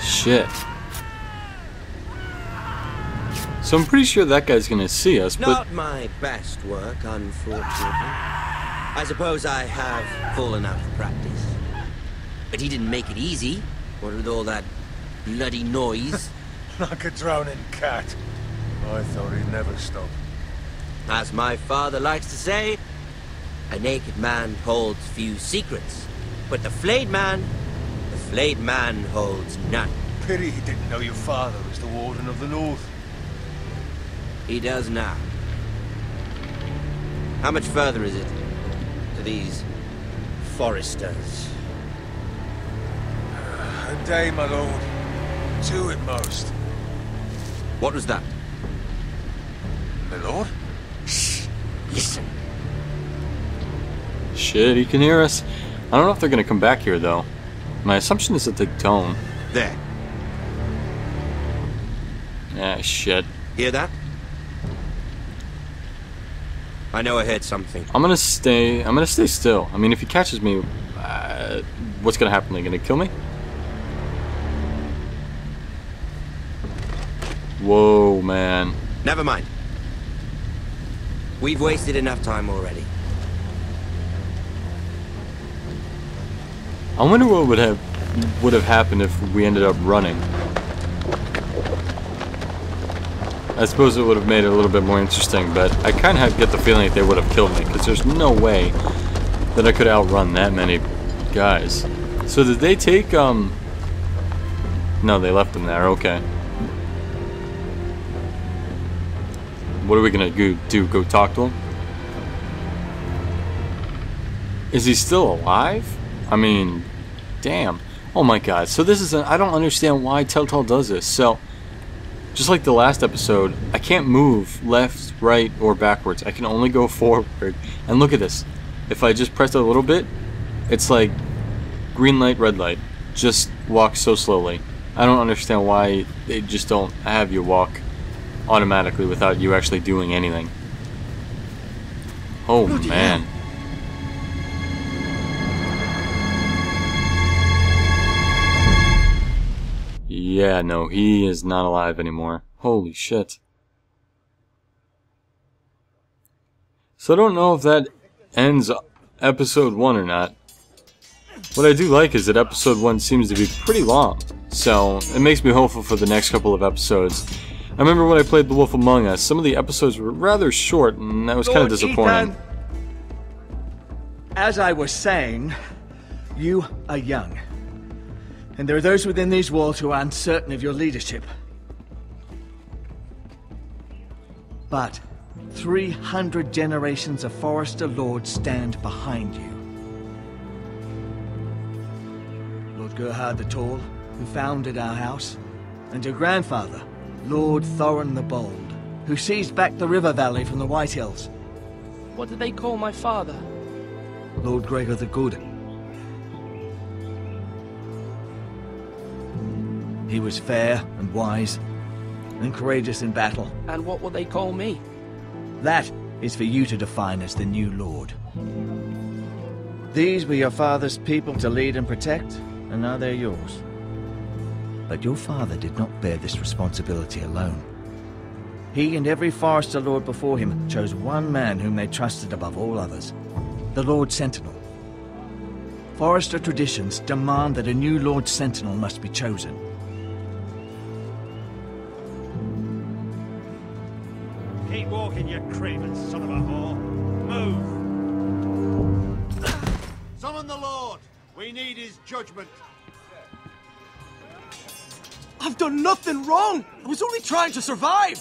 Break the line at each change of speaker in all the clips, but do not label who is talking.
Shit. So I'm pretty sure that guy's gonna see us, but...
Not my best work, unfortunately. I suppose I have fallen out of practice. But he didn't make it easy, what with all that bloody noise.
Like a drowning cat. I thought he'd never stop.
As my father likes to say, a naked man holds few secrets, but the flayed man holds none.
Pity he didn't know your father was the Warden of the North.
He does now. How much further is it to these Forresters?
A day, my lord. 2 at most.
What was that?
My lord?
Shh! Listen.
Shit, he can hear us. I don't know if they're gonna come back here, though. My assumption is that they don't.
There.
Ah, shit.
Hear that? I know I heard something.
I'm gonna stay still. I mean, if he catches me, what's gonna happen? Are they gonna kill me? Whoa, man.
Never mind. We've wasted enough time already.
I wonder what would have happened if we ended up running. I suppose it would have made it a little bit more interesting, but I kind of get the feeling that they would have killed me, because there's no way that I could outrun that many guys. So did they take, No, they left them there, okay. What are we gonna do? Go talk to him? Is he still alive? I mean, damn. Oh my god, so this is I don't understand why Telltale does this. So, just like the last episode, I can't move left, right, or backwards. I can only go forward. And look at this. If I just press it a little bit, it's like green light, red light. Just walk so slowly. I don't understand why they just don't have you walk automatically without you actually doing anything. Oh man. Yeah, no, he is not alive anymore. Holy shit. So I don't know if that ends episode 1 or not. What I do like is that episode 1 seems to be pretty long. So it makes me hopeful for the next couple of episodes. I remember when I played The Wolf Among Us, some of the episodes were rather short, and that was kind of disappointing.
Ethan, as I was saying, you are young. And there are those within these walls who are uncertain of your leadership. But 300 generations of Forrester lords stand behind you. Lord Gerhard the Tall, who founded our house, and your grandfather, Lord Thorin the Bold, who seized back the river valley from the White Hills.
What did they call my father?
Lord Gregor the Good. He was fair and wise, and courageous in battle.
And what will they call me?
That is for you to define as the new lord. These were your father's people to lead and protect, and now they're yours. But your father did not bear this responsibility alone. He and every Forrester lord before him chose one man whom they trusted above all others, the Lord Sentinel. Forrester traditions demand that a new Lord Sentinel must be chosen.
Keep walking, you craven son of a whore. Move! Summon the Lord! We need his judgment.
I've done nothing wrong! I was only trying to survive!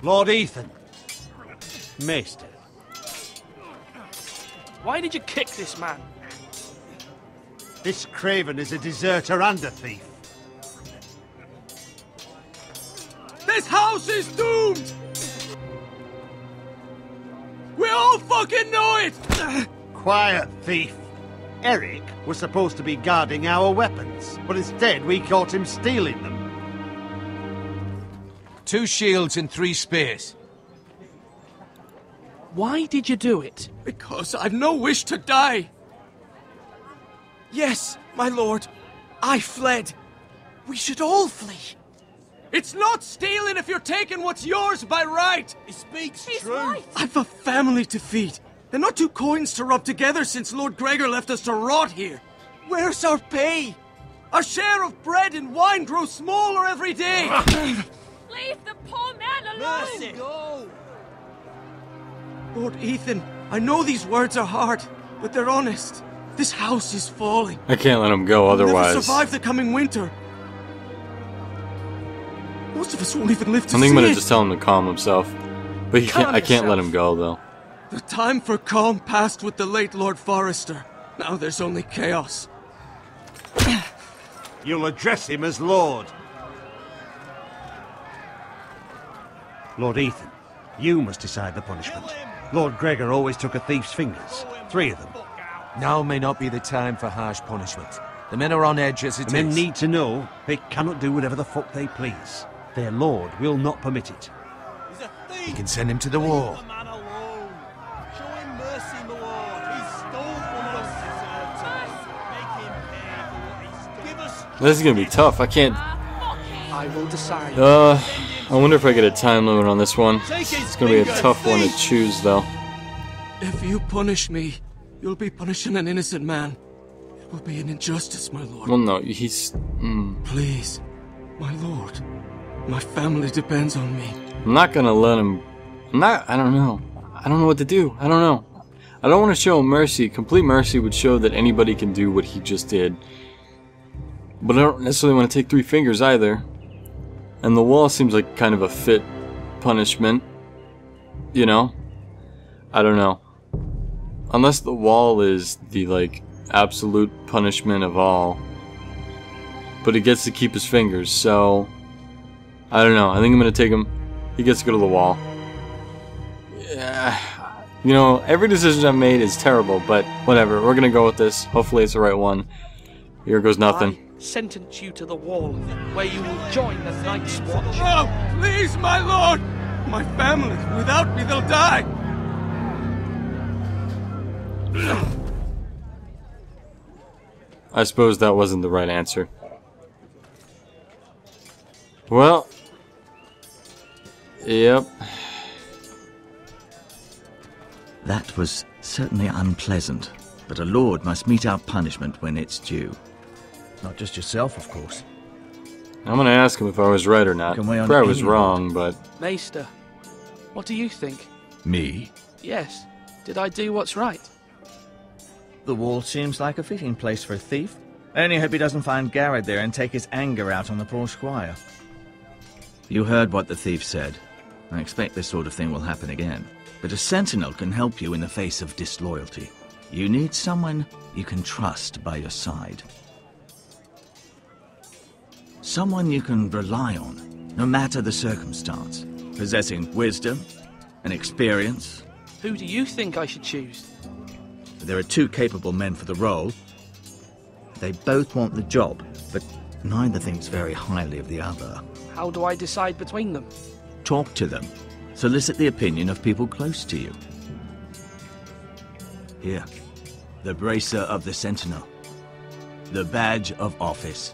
Lord Ethan. Maester.
Why did you kick this man?
This craven is a deserter and a thief.
This house is doomed! We all fucking know it!
Quiet, thief. Eric was supposed to be guarding our weapons, but instead we caught him stealing them.
2 shields and 3 spears.
Why did you do it?
Because I've no wish to die. Yes, my lord. I fled. We should all flee. It's not stealing if you're taking what's yours by right.
He speaks
He's
true.
right.
I've a family to feed. And not two coins to rub together since Lord Gregor left us to rot here. Where's our pay? Our share of bread and wine grows smaller every day.
Leave the poor man alone.
Mercy. Go.
Lord Ethan, I know these words are hard, but they're honest. This house is falling.
I can't let him go
We'll
otherwise.
never survive the coming winter. Most of us won't even live to
I think
see
I'm gonna
it.
just tell him to calm himself. But I can't let him go though.
The time for calm passed with the late Lord Forrester. Now there's only chaos.
You'll address him as Lord. Lord Ethan, you must decide the punishment. Lord Gregor always took a thief's fingers. 3 of them.
Now may not be the time for harsh punishment. The men are on edge as it
The men
is.
need to know they cannot do whatever the fuck they please. Their lord will not permit it.
You can send him to the wall.
This is gonna be tough. I can't.
I will decide.
I wonder if I get a time limit on this one. It's gonna be a tough one to choose though.
If you punish me, you'll be punishing an innocent man. It will be an injustice, my lord.
Well, no, he's.
Please, my lord. My family depends on me.
I'm not gonna let him. I don't know. I don't know what to do. I don't know. I don't want to show him mercy. Complete mercy would show that anybody can do what he just did. But I don't necessarily want to take 3 fingers either. And the wall seems like kind of a fit punishment. You know? I don't know. Unless the wall is the, like, absolute punishment of all. But he gets to keep his fingers, so... I don't know. I think I'm going to take him... He gets to go to the wall. Yeah. You know, every decision I've made is terrible, but whatever. We're going to go with this. Hopefully it's the right one. Here goes nothing.
I sentence you to the wall, where you will join the Night's Watch.
No, please, my lord! My family, without me, they'll die!
I suppose that wasn't the right answer. Well... Yep.
That was certainly unpleasant, but a lord must mete out punishment when it's due. Not just yourself, of course.
I'm gonna ask him if I was right or not.
Can we on
Probably was
anyone?
wrong, but...
Maester, what do you think?
Me?
Yes, did I do what's right?
The wall seems like a fitting place for a thief. I only hope he doesn't find Garrett there and take his anger out on the poor squire. You heard what the thief said. I expect this sort of thing will happen again. But a sentinel can help you in the face of disloyalty. You need someone you can trust by your side. Someone you can rely on, no matter the circumstance. Possessing wisdom and experience.
Who do you think I should choose?
There are 2 capable men for the role. They both want the job, but neither thinks very highly of the other.
How do I decide between them?
Talk to them. Solicit the opinion of people close to you. Here, the bracer of the Sentinel. The badge of office.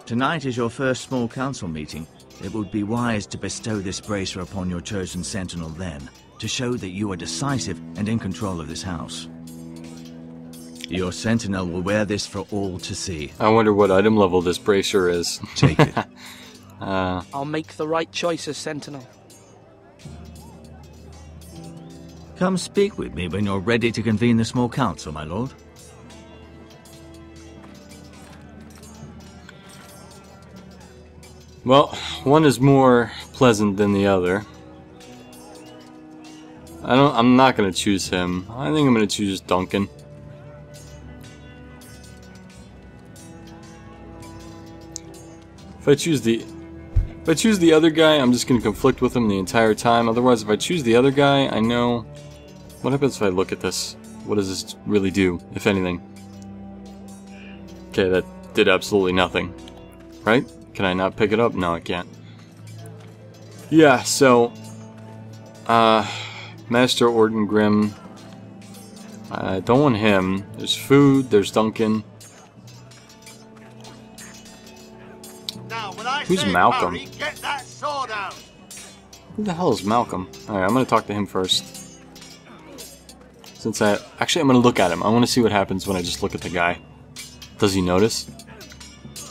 Tonight is your first small council meeting. It would be wise to bestow this bracer upon your chosen Sentinel then, to show that you are decisive and in control of this house. Your Sentinel will wear this for all to see.
I wonder what item level this bracer is.
Take it.
I'll make the right choice as Sentinel.
Come speak with me when you're ready to convene the small council, my lord.
Well, one is more pleasant than the other. I'm not gonna choose him. I think I'm gonna choose Duncan. If I choose the other guy, I'm just gonna conflict with him the entire time. Otherwise, if I choose the other guy, I know... What happens if I look at this? What does this really do, if anything? Okay, that did absolutely nothing. Right? Can I not pick it up? No, I can't. Yeah, so... Master Orton Grimm... I don't want him. There's food, there's Duncan.
Now, when I
Who's
say
Malcolm?
hurry, get that sword out.
Who the hell is Malcolm? Alright, I'm gonna talk to him first. Since actually, I'm gonna look at him. I wanna see what happens when I just look at the guy. Does he notice?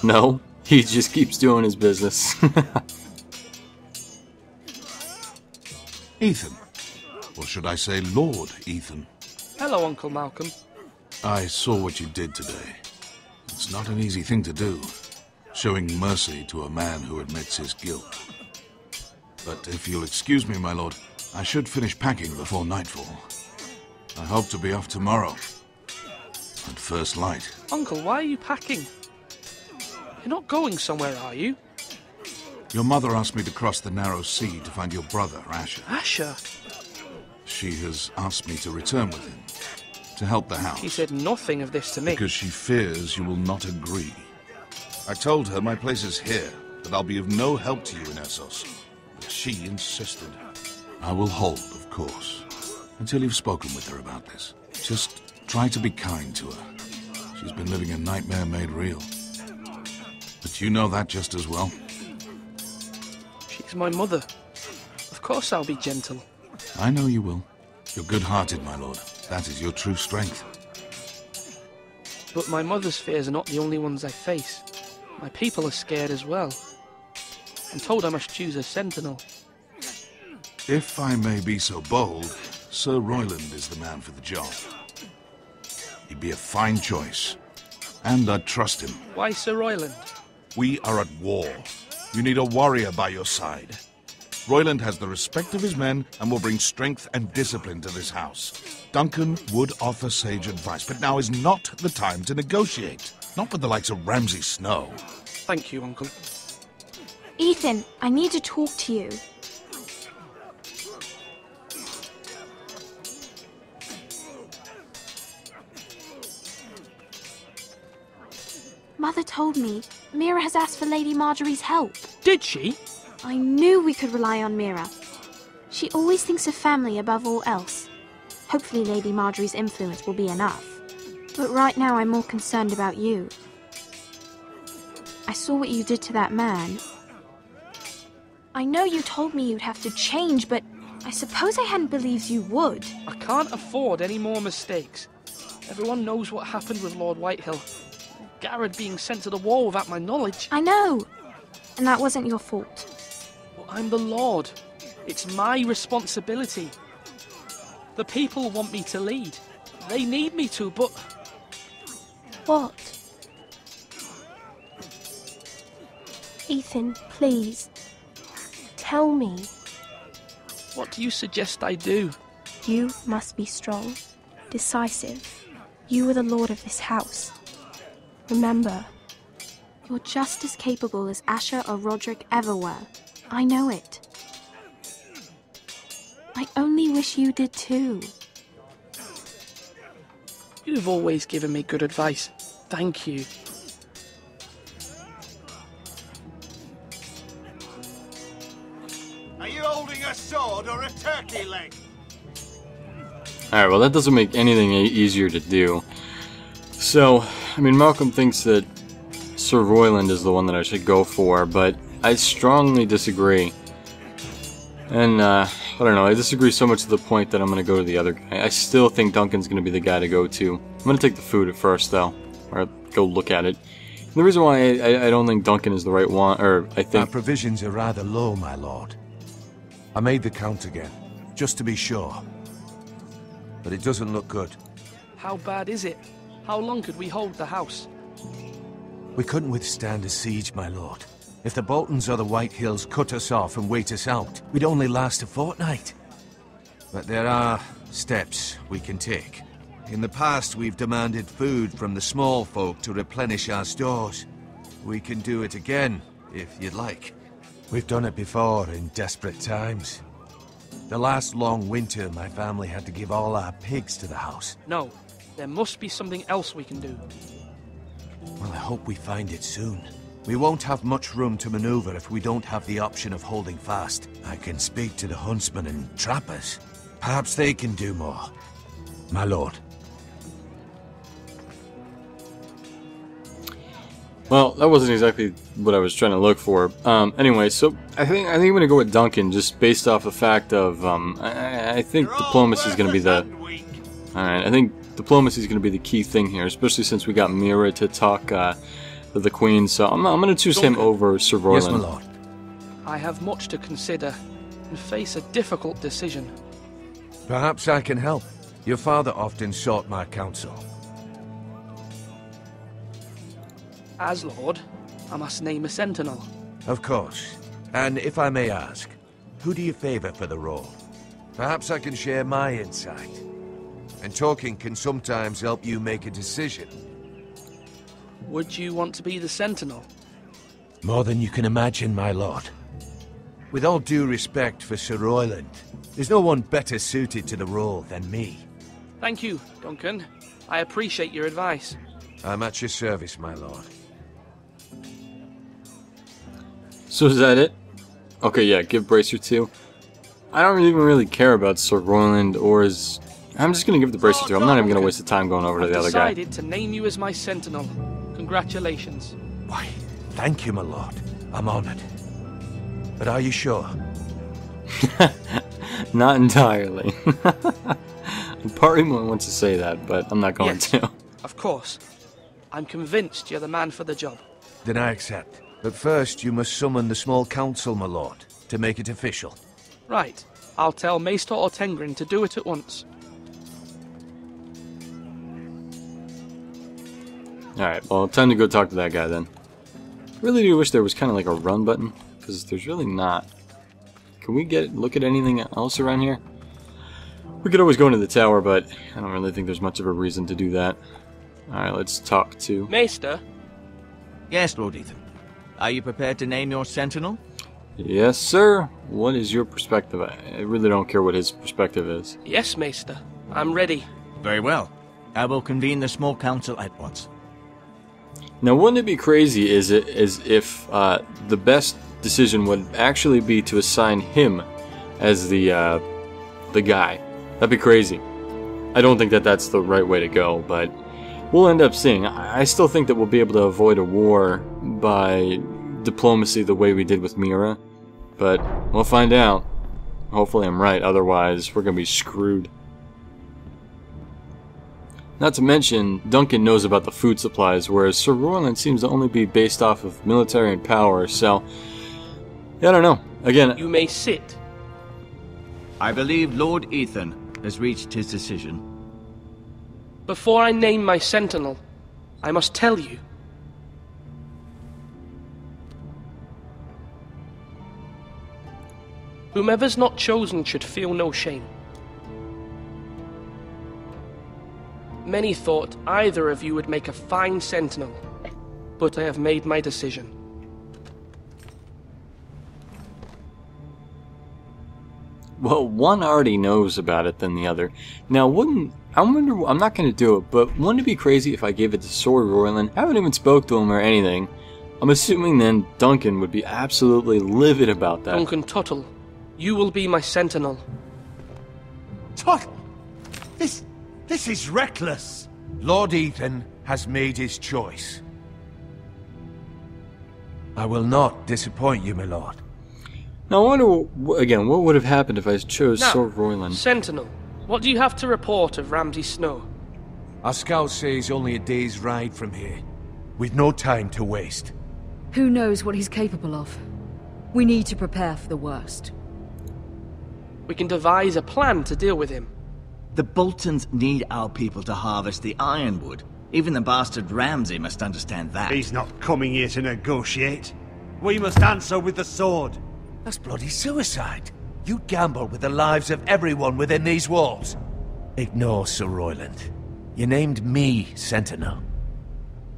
No? He just keeps doing his business.
Ethan. Or should I say Lord Ethan?
Hello, Uncle Malcolm.
I saw what you did today. It's not an easy thing to do, showing mercy to a man who admits his guilt. But if you'll excuse me, my lord, I should finish packing before nightfall. I hope to be off tomorrow. At first light.
Uncle, why are you packing? You're not going somewhere, are you?
Your mother asked me to cross the narrow sea to find your brother, Asher.
Asher?
She has asked me to return with him, to help the house.
He said nothing of this to me.
Because she fears you will not agree. I told her my place is here, that I'll be of no help to you in Essos. But she insisted. I will hold, of course, until you've spoken with her about this. Just try to be kind to her. She's been living a nightmare made real. But you know that just as well.
She's my mother. Of course I'll be gentle.
I know you will. You're good-hearted, my lord. That is your true strength.
But my mother's fears are not the only ones I face. My people are scared as well. I'm told I must choose a sentinel.
If I may be so bold, Sir Royland is the man for the job. He'd be a fine choice. And I'd trust him.
Why Sir Royland?
We are at war. You need a warrior by your side. Royland has the respect of his men and will bring strength and discipline to this house. Duncan would offer sage advice, but now is not the time to negotiate. Not with the likes of Ramsay Snow.
Thank you, Uncle.
Ethan, I need to talk to you. Mother told me Mira has asked for Lady Marjorie's help.
Did she?
I knew we could rely on Mira. She always thinks of family above all else. Hopefully Lady Marjorie's influence will be enough. But right now I'm more concerned about you. I saw what you did to that man. I know you told me you'd have to change, but I suppose I hadn't believed you would.
I can't afford any more mistakes. Everyone knows what happened with Lord Whitehill. Garrett being sent to the war without my knowledge.
I know. And that wasn't your fault.
Well, I'm the Lord. It's my responsibility. The people want me to lead. They need me to, but...
What? Ethan, please. Tell me.
What do you suggest I do?
You must be strong, decisive. You are the lord of this house. Remember, you're just as capable as Asher or Roderick ever were. I know it. I only wish you did too.
You've always given me good advice. Thank you.
Are you holding a sword or a turkey leg?
Alright, well that doesn't make anything easier to do. So, I mean, Malcolm thinks that Sir Royland is the one that I should go for, but I strongly disagree. And, I don't know, I disagree so much to the point that I'm going to go to the other guy. I still think Duncan's going to be the guy to go to. I'm going to take the food at first, though, or go look at it. And the reason why I don't think Duncan is the right one, or I think...
Our provisions are rather low, my lord. I made the count again, just to be sure. But it doesn't look good.
How bad is it? How long could we hold the house?
We couldn't withstand a siege, my lord. If the Boltons or the Whitehills cut us off and wait us out, we'd only last a fortnight. But there are steps we can take. In the past, we've demanded food from the small folk to replenish our stores. We can do it again, if you'd like. We've done it before in desperate times. The last long winter, my family had to give all our pigs to the house.
No, there must be something else we can do.
Well, I hope we find it soon. We won't have much room to maneuver if we don't have the option of holding fast. I can speak to the huntsmen and trappers. Perhaps they can do more. My lord,
Well, that wasn't exactly what I was trying to look for. Anyway, so I think I'm gonna go with Duncan, just based off the fact of I think diplomacy is gonna be the. All right, I think diplomacy is gonna be the key thing here, especially since we got Mira to talk to the Queen. So I'm gonna choose him over Sir Royland.
Yes, my lord.
I have much to consider and face a difficult decision.
Perhaps I can help. Your father often sought my counsel.
As Lord, I must name a sentinel.
Of course. And if I may ask, who do you favor for the role? Perhaps I can share my insight. And talking can sometimes help you make a decision.
Would you want to be the sentinel?
More than you can imagine, my lord. With all due respect for Sir Royland, there's no one better suited to the role than me.
Thank you, Duncan. I appreciate your advice.
I'm at your service, my lord.
So is that it? Okay, yeah, give Bracer 2. I don't even really care about Sir Royland or his... I'm just gonna give the Bracer 2. I'm not even gonna waste the time going over to the other guy.
I've decided to name you as my sentinel. Congratulations.
Why, thank you, my lord. I'm honored. But are you sure?
Not entirely. Part of me wants to say that, but I'm not going to.
Of course. I'm convinced you're the man for the job.
Then I accept. But first, you must summon the small council, my lord, to make it official.
Right. I'll tell Maester Ortengrin to do it at once.
Alright, well, time to go talk to that guy then. I really do wish there was kind of like a run button, because there's really not. Can we look at anything else around here? We could always go into the tower, but I don't really think there's much of a reason to do that. Alright, let's talk to...
Maester?
Yes, Lord Ethan. Are you prepared to name your sentinel?
Yes, sir. What is your perspective? I really don't care what his perspective is.
Yes, Maester. I'm ready.
Very well. I will convene the small council at once.
Now, wouldn't it be crazy as if the best decision would actually be to assign him as the guy? That'd be crazy. I don't think that that's the right way to go, but we'll end up seeing. I still think that we'll be able to avoid a war by diplomacy the way we did with Mira, but we'll find out. Hopefully I'm right, otherwise we're gonna be screwed. Not to mention, Duncan knows about the food supplies, whereas Sir Royland seems to only be based off of military and power, so... yeah, I don't know. Again...
You may sit.
I believe Lord Ethan has reached his decision.
Before I name my sentinel, I must tell you. Whomever's not chosen should feel no shame. Many thought either of you would make a fine sentinel, but I have made my decision.
Well, one already knows about it than the other. Now, I'm not going to do it, but wouldn't it be crazy if I gave it to Sir Royland? I haven't even spoke to him or anything. I'm assuming then Duncan would be absolutely livid about that.
Duncan Tuttle, you will be my sentinel.
Tuttle! This is reckless! Lord Ethan has made his choice. I will not disappoint you, my lord.
Now, I wonder, again, what would have happened if I chose Sir Royland?
Sentinel, what do you have to report of Ramsay Snow?
Our scout says only a day's ride from here, with no time to waste.
Who knows what he's capable of? We need to prepare for the worst.
We can devise a plan to deal with him.
The Boltons need our people to harvest the Ironwood. Even the bastard Ramsay must understand that.
He's not coming here to negotiate. We must answer with the sword.
That's bloody suicide. You gamble with the lives of everyone within these walls. Ignore Sir Royland. You named me Sentinel.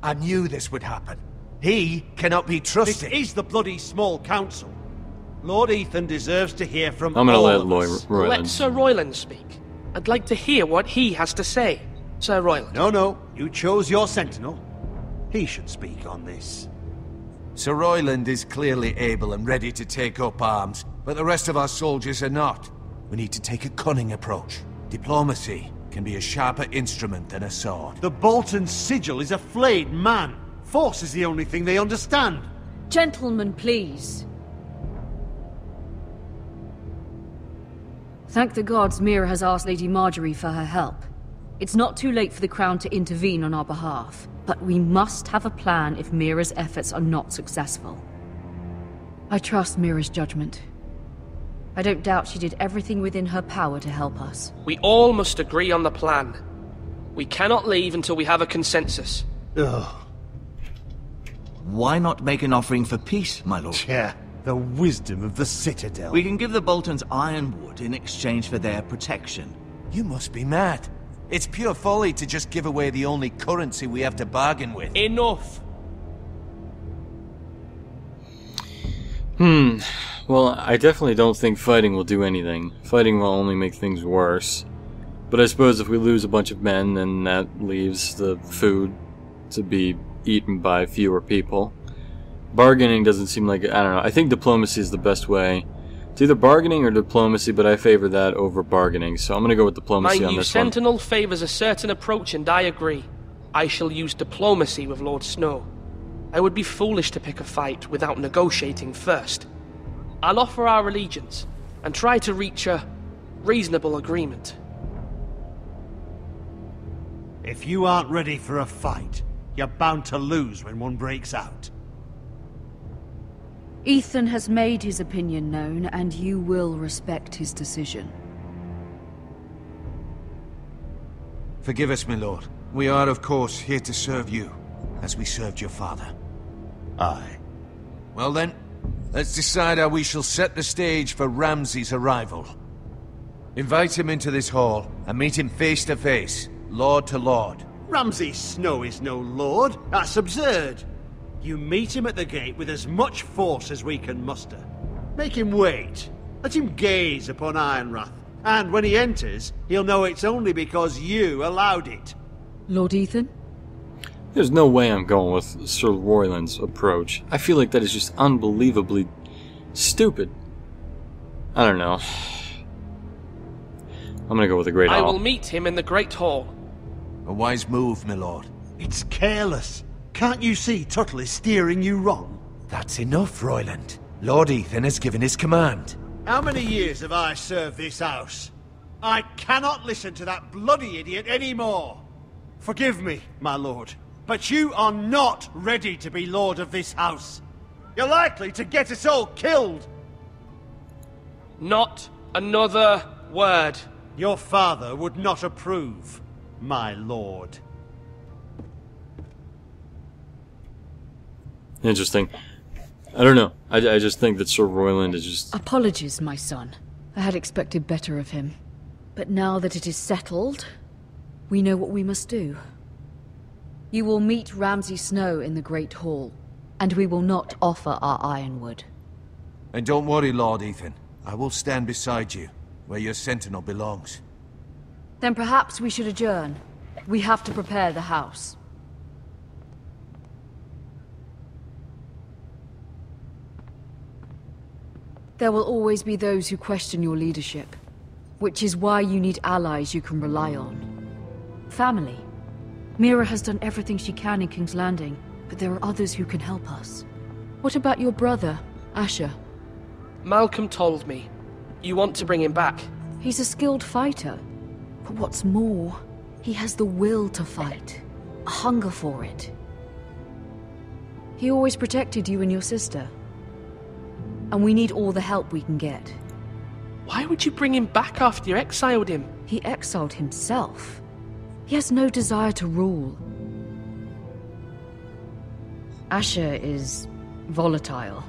I knew this would happen. He cannot be trusted.
This is the bloody small council. Lord Ethan deserves to hear from
I'm gonna
all
let
of us.
Royland.
Let Sir Royland speak. I'd like to hear what he has to say. Sir Royland.
No. You chose your sentinel. He should speak on this.
Sir Royland is clearly able and ready to take up arms, but the rest of our soldiers are not. We need to take a cunning approach. Diplomacy can be a sharper instrument than a sword.
The Bolton sigil is a flayed man. Force is the only thing they understand.
Gentlemen, please. Thank the gods Mira has asked Lady Marjorie for her help. It's not too late for the Crown to intervene on our behalf, but we must have a plan if Mira's efforts are not successful. I trust Mira's judgment. I don't doubt she did everything within her power to help us.
We all must agree on the plan. We cannot leave until we have a consensus.
Ugh.
Why not make an offering for peace, my lord?
Yeah, the wisdom of the Citadel.
We can give the Boltons Ironwood in exchange for their protection.
You must be mad. It's pure folly to just give away the only currency we have to bargain with.
Enough!
Well, I definitely don't think fighting will do anything. Fighting will only make things worse. But I suppose if we lose a bunch of men, then that leaves the food to be eaten by fewer people. Bargaining doesn't seem like... I don't know. I think diplomacy is the best way. It's either bargaining or diplomacy, but I favor that over bargaining. So I'm going to go with diplomacy
My
on
new
this one.
Sentinel favors a certain approach, and I agree. I shall use diplomacy with Lord Snow. I would be foolish to pick a fight without negotiating first. I'll offer our allegiance, and try to reach a reasonable agreement.
If you aren't ready for a fight, you're bound to lose when one breaks out.
Ethan has made his opinion known, and you will respect his decision.
Forgive us, my lord. We are, of course, here to serve you, as we served your father.
Aye.
Well then, let's decide how we shall set the stage for Ramsay's arrival. Invite him into this hall, and meet him face to face, lord to lord.
Ramsay Snow is no lord. That's absurd. You meet him at the gate with as much force as we can muster. Make him wait. Let him gaze upon Ironrath. And when he enters, he'll know it's only because you allowed it.
Lord Ethan?
There's no way I'm going with Sir Royland's approach. I feel like that is just unbelievably stupid. I don't know. I'm gonna go with the Great Hall.
I will meet him in the Great Hall.
A wise move, my lord.
It's careless. Can't you see Tuttle is steering you wrong?
That's enough, Royland. Lord Ethan has given his command.
How many years have I served this house? I cannot listen to that bloody idiot anymore. Forgive me, my lord, but you are not ready to be lord of this house. You're likely to get us all killed.
Not another word.
Your father would not approve, my lord.
Interesting. I don't know. I just think that Sir Royland is just...
Apologies, my son. I had expected better of him. But now that it is settled, we know what we must do. You will meet Ramsay Snow in the Great Hall, and we will not offer our Ironwood.
And don't worry, Lord Ethan. I will stand beside you, where your sentinel belongs.
Then perhaps we should adjourn. We have to prepare the house. There will always be those who question your leadership, which is why you need allies you can rely on. Family. Mira has done everything she can in King's Landing, but there are others who can help us. What about your brother, Asher?
Malcolm told me. You want to bring him back?
He's a skilled fighter. But what's more, he has the will to fight. A hunger for it. He always protected you and your sister. And we need all the help we can get.
Why would you bring him back after you exiled him?
He exiled himself. He has no desire to rule. Asher is volatile,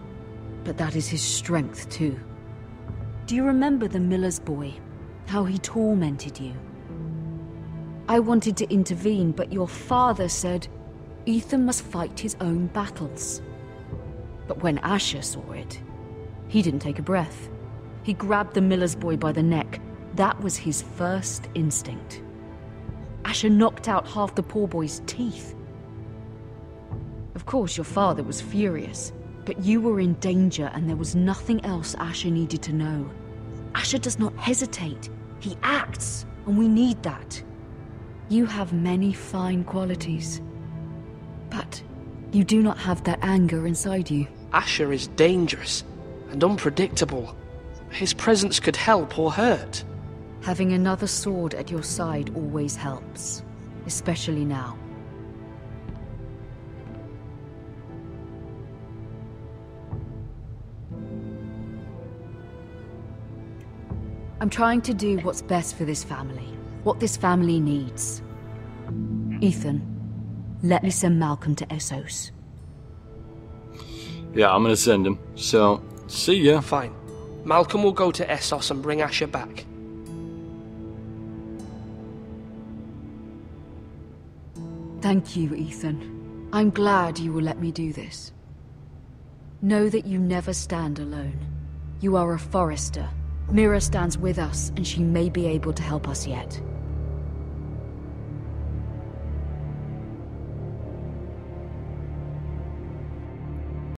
but that is his strength too. Do you remember the miller's boy? How he tormented you? I wanted to intervene, but your father said Ethan must fight his own battles. But when Asher saw it, he didn't take a breath. He grabbed the miller's boy by the neck. That was his first instinct. Asher knocked out half the poor boy's teeth. Of course, your father was furious, but you were in danger and there was nothing else Asher needed to know. Asher does not hesitate. He acts, and we need that. You have many fine qualities, but You do not have that anger inside you.
Asher is dangerous and unpredictable. His presence could help or hurt.
Having another sword at your side always helps, especially now. I'm trying to do what's best for this family, what this family needs. Ethan, let me send Malcolm to Essos.
Yeah, I'm gonna send him. So, see ya.
Fine. Malcolm will go to Essos and bring Asher back.
Thank you, Ethan. I'm glad you will let me do this. Know that you never stand alone. You are a Forrester. Mira stands with us, and she may be able to help us yet.